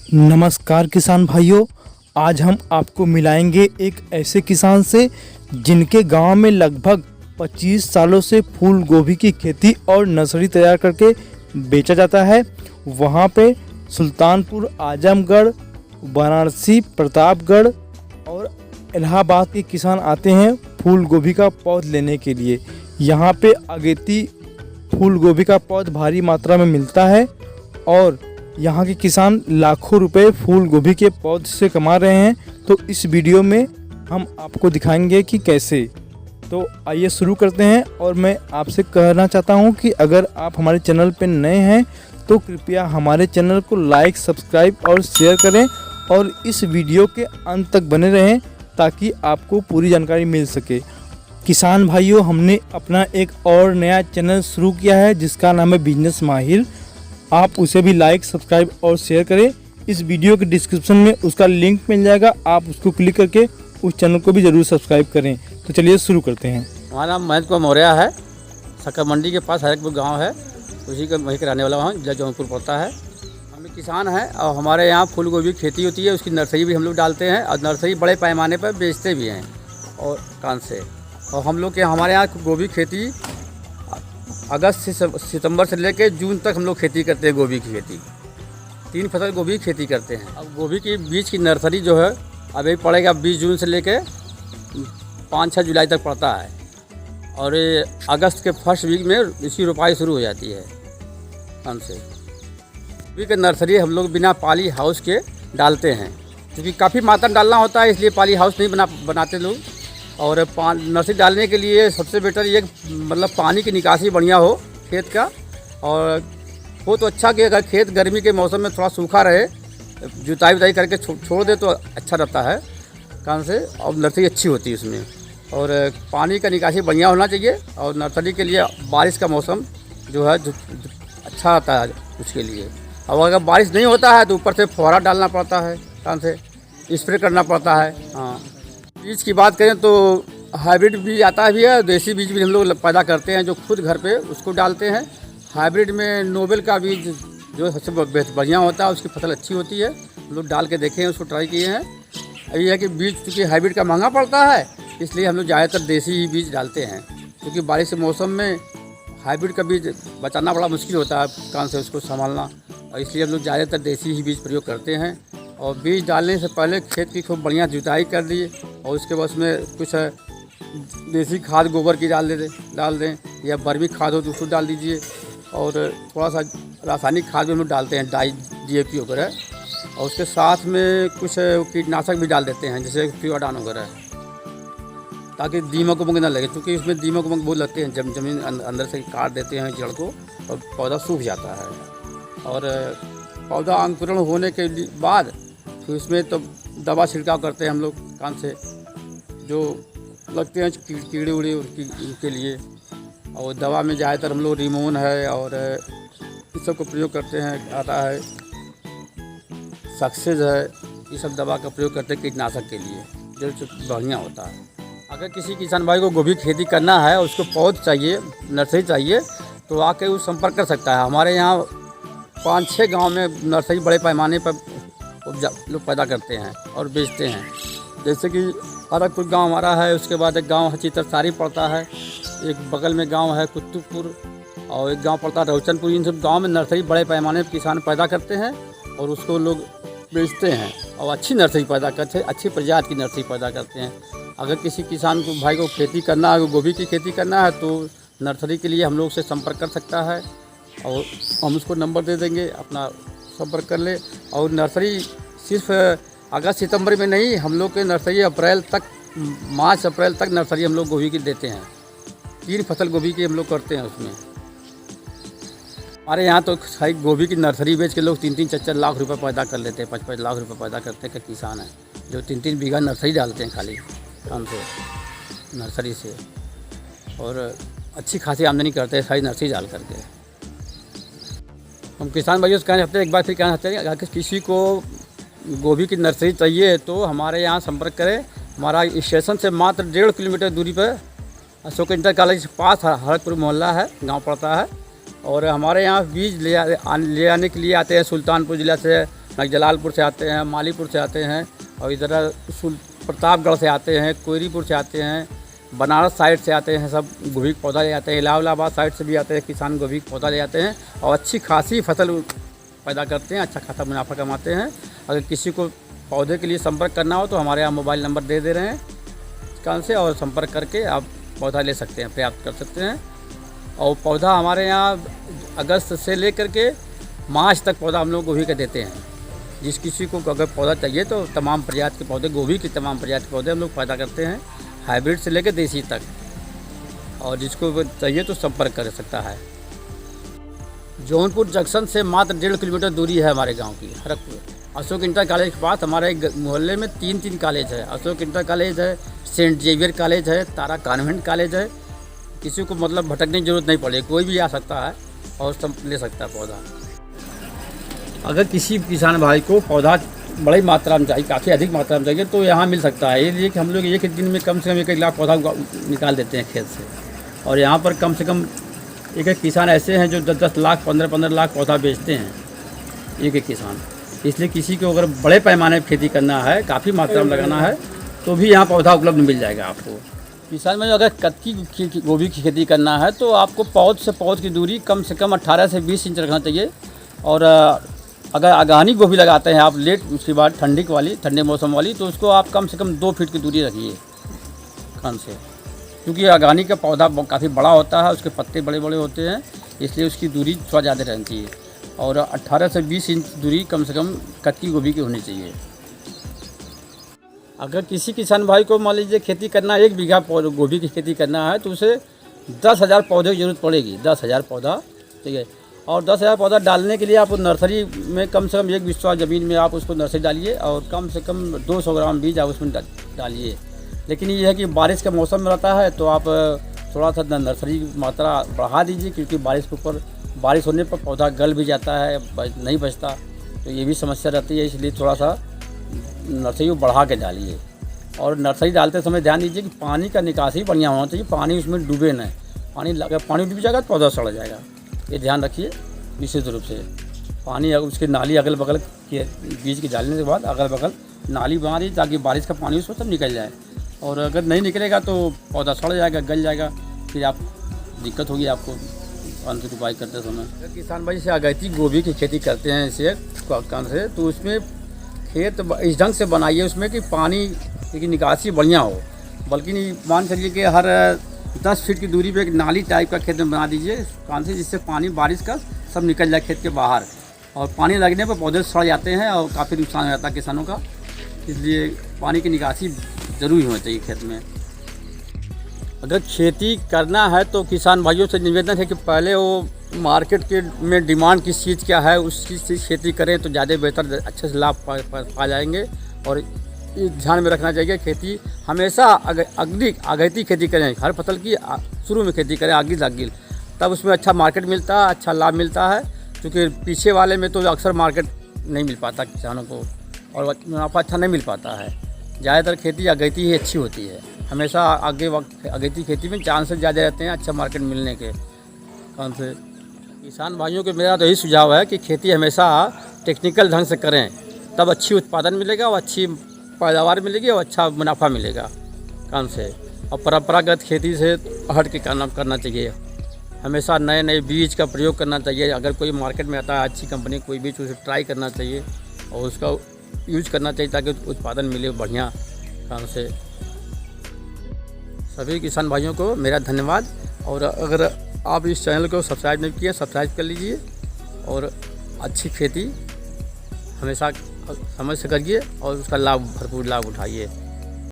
नमस्कार किसान भाइयों, आज हम आपको मिलाएंगे एक ऐसे किसान से जिनके गांव में लगभग 25 सालों से फूल गोभी की खेती और नर्सरी तैयार करके बेचा जाता है। वहां पे सुल्तानपुर, आजमगढ़, वाराणसी, प्रतापगढ़ और इलाहाबाद के किसान आते हैं फूल गोभी का पौध लेने के लिए। यहाँ पे अगेती फूल गोभी का पौध भारी मात्रा में मिलता है और यहाँ के किसान लाखों रुपए फूल गोभी के पौध से कमा रहे हैं। तो इस वीडियो में हम आपको दिखाएंगे कि कैसे। तो आइए शुरू करते हैं। और मैं आपसे कहना चाहता हूँ कि अगर आप हमारे चैनल पर नए हैं तो कृपया हमारे चैनल को लाइक, सब्सक्राइब और शेयर करें और इस वीडियो के अंत तक बने रहें ताकि आपको पूरी जानकारी मिल सके। किसान भाइयों, हमने अपना एक और नया चैनल शुरू किया है जिसका नाम है बिजनेस माहिर। आप उसे भी लाइक, सब्सक्राइब और शेयर करें। इस वीडियो के डिस्क्रिप्शन में उसका लिंक मिल जाएगा, आप उसको क्लिक करके उस चैनल को भी ज़रूर सब्सक्राइब करें। तो चलिए शुरू करते हैं। हमारा नाम महेंद्र कुमार मौर्य है। शक्कर मंडी के पास हरकपुर गांव है, उसी का वहीं के रहने वाला वहाँ जिला जौनपुर पड़ता है। हम लोग किसान हैं और हमारे यहाँ फूल गोभी की खेती होती है, उसकी नर्सरी भी हम लोग डालते हैं और नर्सरी बड़े पैमाने पर बेचते भी हैं और कान से। और हम लोग के हमारे यहाँ गोभी खेती अगस्त से सितंबर से लेकर जून तक हम लोग खेती करते हैं। गोभी की खेती 3 फसल गोभी की खेती करते हैं। अब गोभी की बीज की नर्सरी जो है अभी पड़ेगा 20 जून से लेकर 5-6 जुलाई तक पड़ता है और ये अगस्त के फर्स्ट वीक में इसकी रोपाई शुरू हो जाती है हमसे। गोभी की नर्सरी हम लोग बिना पॉली हाउस के डालते हैं क्योंकि काफ़ी मात्रा डालना होता है, इसलिए पॉली हाउस नहीं बनाते लोग। और नर्सरी डालने के लिए सबसे बेटर ये मतलब पानी की निकासी बढ़िया हो खेत का, और हो तो अच्छा कि अगर खेत गर्मी के मौसम में थोड़ा सूखा रहे, जुताई वुताई करके छोड़ दे तो अच्छा रहता है कारण से, और नर्सरी अच्छी होती है उसमें। और पानी का निकासी बढ़िया होना चाहिए और नर्सरी के लिए बारिश का मौसम जो है अच्छा आता है उसके लिए। और अगर बारिश नहीं होता है तो ऊपर से फुहारा डालना पड़ता है, कारण से स्प्रे करना पड़ता है। हाँ, बीज की बात करें तो हाइब्रिड बीज आता भी है, देसी बीज भी हम लोग पैदा करते हैं जो खुद घर पे उसको डालते हैं। हाइब्रिड में नोबेल का बीज जो सबसे बढ़िया होता है, उसकी फसल अच्छी होती है। हम लोग डाल के देखे हैं, उसको ट्राई किए हैं। अभी है कि बीज चूँकि हाइब्रिड का महंगा पड़ता है इसलिए हम लोग ज़्यादातर देसी ही बीज डालते हैं, क्योंकि बारिश के मौसम में हाइब्रिड का बीज बचाना बड़ा मुश्किल होता है कारण से उसको संभालना, और इसलिए हम लोग ज़्यादातर देसी ही बीज प्रयोग करते हैं। और बीज डालने से पहले खेत की खूब बढ़िया जुताई कर दिए और उसके बाद उसमें कुछ देसी खाद गोबर की डाल दें या बर्मी खाद हो तो उसको डाल दीजिए। और थोड़ा सा रासायनिक खाद भी हम लोग डालते हैं, डाई DAP वगैरह, और उसके साथ में कुछ कीटनाशक भी डाल देते हैं जैसे फ्यूराडान वगैरह, ताकि दीमक उमक ना लगे, क्योंकि इसमें दीमक उमक बहुत लगते हैं जब ज़मीन अंदर से काट देते हैं जड़ को और पौधा सूख जाता है। और पौधा अंकुरण होने के बाद फिर उसमें तो दवा छिड़काव करते हैं हम लोग कान से, जो लगते हैं कीड़े उड़े उनके लिए। और दवा में ज़्यादातर हम लोग रिमोन है और इस सब का प्रयोग करते हैं, आता है सक्सेस है, ये सब दवा का प्रयोग करते हैं कीटनाशक के लिए, जो बढ़िया होता है। अगर किसी किसान भाई को गोभी खेती करना है, उसको पौध चाहिए, नर्सरी चाहिए, तो आके वो संपर्क कर सकता है। हमारे यहाँ 5-6 गांव में नर्सरी बड़े पैमाने पर लोग पैदा करते हैं और बेचते हैं। जैसे कि हरकपुर गांव हमारा है, उसके बाद एक गांव चित्रसारी पड़ता है, एक बगल में गांव है कुतुबपुर, और एक गांव पड़ता है रौचनपुर। इन सब गांव में नर्सरी बड़े पैमाने पर किसान पैदा करते हैं और उसको लोग बेचते हैं और अच्छी नर्सरी पैदा करते हैं, अच्छी प्रजाति की नर्सरी पैदा करते हैं। अगर किसी किसान को भाई को खेती करना है, गोभी की खेती करना है, तो नर्सरी के लिए हम लोग से संपर्क कर सकता है और हम उसको नंबर दे देंगे, अपना संपर्क कर ले। और नर्सरी सिर्फ अगस्त सितंबर में नहीं, हम लोग के नर्सरी अप्रैल तक, मार्च अप्रैल तक नर्सरी हम लोग गोभी की देते हैं। 3 फसल गोभी की हम लोग करते हैं उसमें। हमारे यहाँ तो खाली गोभी की नर्सरी बेच के लोग 3-3, 4-4 लाख रुपए पैदा कर लेते हैं, 5-5 लाख रुपए पैदा करते हैं किसान हैं जो 3-3 बीघा नर्सरी डालते हैं खाली काम से नर्सरी से, और अच्छी खासी आमदनी करते हैं सारी नर्सरी डाल करके। हम किसान भाइयों से कहना चाहते हैं, एक बार फिर कहना चाहते हैं, अगर किसी को गोभी की नर्सरी चाहिए तो हमारे यहाँ संपर्क करें। हमारा स्टेशन से मात्र 1.5 किलोमीटर दूरी पर अशोक इंटर कॉलेज के पास हरकपुर मोहल्ला है, गांव पड़ता है। और हमारे यहाँ बीज ले आने के लिए आते हैं सुल्तानपुर ज़िला से, जलालपुर से आते हैं, मालीपुर से आते हैं, और इधर प्रतापगढ़ से आते हैं, कोयरीपुर से आते हैं, बनारस साइड से आते हैं, सब गोभी का पौधा ले जाते हैं। इलाहाबाद साइड से भी आते हैं किसान, गोभी का पौधा ले जाते हैं और अच्छी खासी फसल पैदा करते हैं, अच्छा खासा मुनाफा कमाते हैं। अगर किसी को पौधे के लिए संपर्क करना हो तो हमारे यहाँ मोबाइल नंबर दे रहे हैं दुकान से, और संपर्क करके आप पौधा ले सकते हैं, प्राप्त कर सकते हैं। और पौधा हमारे यहाँ अगस्त से लेकर के मार्च तक पौधा हम लोग गोभी का देते हैं। जिस किसी को अगर पौधा चाहिए तो तमाम प्रजाति के पौधे, गोभी की तमाम प्रजाति के पौधे हम लोग पैदा करते हैं, हाइब्रिड से लेकर देसी तक। और जिसको चाहिए तो संपर्क कर सकता है। जौनपुर जंक्शन से मात्र 1.5 किलोमीटर दूरी है हमारे गांव की, खड़गपुर। अशोक इंटर कॉलेज के पास हमारे मोहल्ले में 3 कॉलेज है। अशोक इंटर कॉलेज है, सेंट जेवियर कॉलेज है, तारा कॉन्वेंट कॉलेज है। किसी को मतलब भटकने की जरूरत नहीं पड़ेगी, कोई भी आ सकता है और सब ले सकता है पौधा। अगर किसी किसान भाई को पौधा बड़ी मात्रा में चाहिए, काफ़ी अधिक मात्रा में चाहिए, तो यहाँ मिल सकता है। ये कि हम लोग एक दिन में कम से कम 1 लाख पौधा निकाल देते हैं खेत से। और यहाँ पर कम से कम एक किसान ऐसे हैं जो 10-10 लाख 15-15 लाख पौधा बेचते हैं, एक किसान। इसलिए किसी को अगर बड़े पैमाने पर खेती करना है, काफ़ी मात्रा में लगाना है, तो भी यहाँ पौधा उपलब्ध मिल जाएगा आपको। किसान में अगर कच्ची गोभी की खेती करना है तो आपको पौध से पौध की दूरी कम से कम 18 से 20 इंच रखना चाहिए। और अगर अगानी गोभी लगाते हैं आप लेट, उसके बाद ठंडे मौसम वाली, तो उसको आप कम से कम 2 फीट की दूरी रखिए खान से, क्योंकि अगानी का पौधा काफ़ी बड़ा होता है, उसके पत्ते बड़े बड़े होते हैं, इसलिए उसकी दूरी थोड़ा ज़्यादा रहनी चाहिए। और 18 से 20 इंच दूरी कम से कम कच्ची गोभी की होनी चाहिए। अगर किसी किसान भाई को मान लीजिए खेती करना, 1 बीघा गोभी की खेती करना है, तो उसे 10,000 पौधे की जरूरत पड़ेगी, 10,000 पौधा, ठीक है। और 10,000 पौधा डालने के लिए आप नर्सरी में कम से कम 1 बिस्वा ज़मीन में आप उसको नर्सरी डालिए, और कम से कम 200 ग्राम बीज आप उसमें डालिए। लेकिन ये है कि बारिश का मौसम में रहता है, तो आप थोड़ा सा नर्सरी की मात्रा बढ़ा दीजिए, क्योंकि बारिश होने पर पौधा गल भी जाता है, नहीं बचता, तो ये भी समस्या रहती है। इसलिए थोड़ा सा नर्सरी को बढ़ा के डालिए। और नर्सरी डालते समय ध्यान दीजिए कि पानी का निकासी बढ़िया होना चाहिए, पानी उसमें डूबे नहीं। पानी डूब जाएगा तो पौधा सड़ जाएगा, ये ध्यान रखिए विशेष रूप से। पानी उसके नाली अगल बगल के बीज के डालने के बाद अगल बगल नाली बना दी, ताकि बारिश का पानी उसमें सब निकल जाए। और अगर नहीं निकलेगा तो पौधा सड़ जाएगा, गल जाएगा, फिर आप दिक्कत होगी आपको अंतिम उपाय करते समय। अगर किसान भाई से अगैती गोभी की खेती करते हैं इसे से, तो उसमें खेत इस ढंग से बनाइए उसमें कि पानी की निकासी बढ़िया हो। बल्कि मान चलिए कि हर 10 फीट की दूरी पे एक नाली टाइप का खेत में बना दीजिए कान से, जिससे पानी बारिश का सब निकल जाए खेत के बाहर। और पानी लगने पर पौधे सड़ जाते हैं और काफ़ी नुकसान हो जाता है किसानों का। इसलिए पानी की निकासी ज़रूरी होना चाहिए खेत में। अगर खेती करना है तो किसान भाइयों से निवेदन है कि पहले वो मार्केट के में डिमांड किस चीज़ क्या है, उस चीज़ से खेती करें तो ज़्यादा बेहतर, अच्छे से लाभ पा जाएंगे। और ये ध्यान में रखना चाहिए, खेती हमेशा अगैती खेती करें। हर फसल की शुरू में खेती करें आगिल, तब उसमें अच्छा मार्केट मिलता है, अच्छा लाभ मिलता है। क्योंकि पीछे वाले में तो अक्सर मार्केट नहीं मिल पाता किसानों को, और मुनाफा अच्छा नहीं मिल पाता है। ज़्यादातर खेती अगैती ही अच्छी होती है। हमेशा अगैती खेती में चांसेस ज़्यादा रहते हैं अच्छा मार्केट मिलने के। कौन से किसान भाइयों को मेरा तो यही सुझाव है कि खेती हमेशा टेक्निकल ढंग से करें, तब अच्छी उत्पादन मिलेगा और अच्छी पैदावार मिलेगी और अच्छा मुनाफा मिलेगा काम से। और परंपरागत खेती से हट के करना चाहिए। हमेशा नए बीज का प्रयोग करना चाहिए। अगर कोई मार्केट में आता है अच्छी कंपनी कोई बीज, उसे ट्राई करना चाहिए और उसका यूज करना चाहिए, ताकि उत्पादन मिले बढ़िया काम से। सभी किसान भाइयों को मेरा धन्यवाद। और अगर आप इस चैनल को सब्सक्राइब नहीं किया, सब्सक्राइब कर लीजिए और अच्छी खेती हमेशा समझ से करिए और उसका भरपूर लाभ उठाइए।